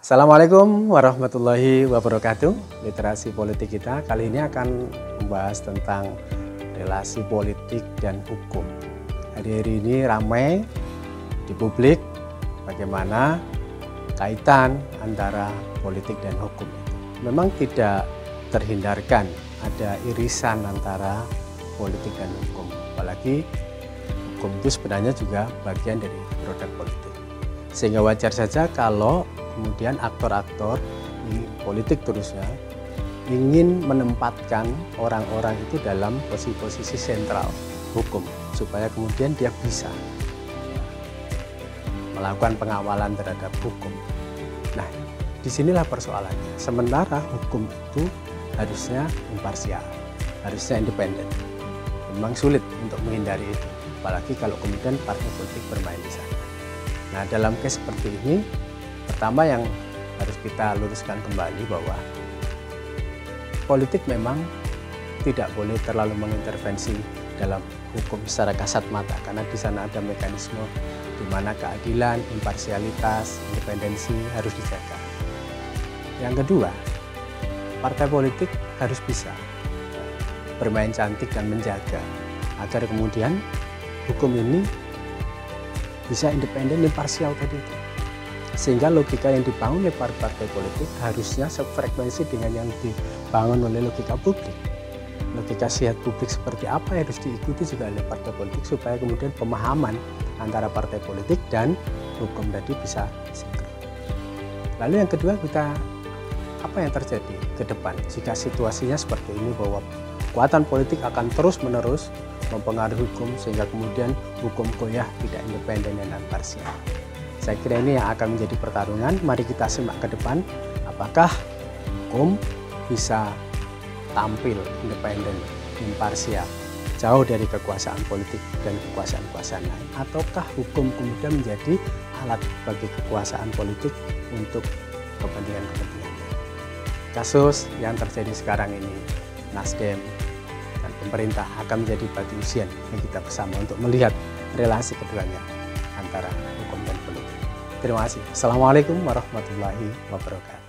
Assalamualaikum warahmatullahi wabarakatuh. Literasi politik kita kali ini akan membahas tentang relasi politik dan hukum. Hari-hari ini ramai di publik bagaimana kaitan antara politik dan hukum itu. Memang tidak terhindarkan ada irisan antara politik dan hukum. Apalagi hukum itu sebenarnya juga bagian dari produk politik. Sehingga wajar saja kalau kemudian aktor-aktor di politik terusnya ingin menempatkan orang-orang itu dalam posisi-posisi sentral hukum supaya kemudian dia bisa melakukan pengawalan terhadap hukum. Nah, disinilah persoalannya. Sementara hukum itu harusnya imparsial, harusnya independen. Memang sulit untuk menghindari itu, apalagi kalau kemudian partai politik bermain di sana. Nah, dalam case seperti ini, pertama yang harus kita luruskan kembali bahwa politik memang tidak boleh terlalu mengintervensi dalam hukum secara kasat mata, karena di sana ada mekanisme di mana keadilan, imparsialitas, independensi harus dijaga. Yang kedua, partai politik harus bisa bermain cantik dan menjaga agar kemudian hukum ini bisa independen, imparsial tadi itu. Sehingga logika yang dibangun oleh partai politik harusnya sefrekuensi dengan yang dibangun oleh logika publik. Logika sehat publik seperti apa yang harus diikuti juga oleh partai politik supaya kemudian pemahaman antara partai politik dan hukum tadi bisa sinkron. Lalu yang kedua, apa yang terjadi ke depan jika situasinya seperti ini, bahwa kekuatan politik akan terus-menerus mempengaruhi hukum sehingga kemudian hukum goyah, tidak independen dan imparsial. Saya kira ini yang akan menjadi pertarungan. Mari kita simak ke depan, apakah hukum bisa tampil independen, imparsial, jauh dari kekuasaan politik dan kekuasaan-kekuasaan lain, ataukah hukum kemudian menjadi alat bagi kekuasaan politik untuk kepentingan-kepentingannya. Kasus yang terjadi sekarang ini, Nasdem dan pemerintah akan menjadi batu ujian bagi kita bersama untuk melihat relasi keduanya antara hukum dan politik. Terima kasih. Assalamualaikum warahmatullahi wabarakatuh.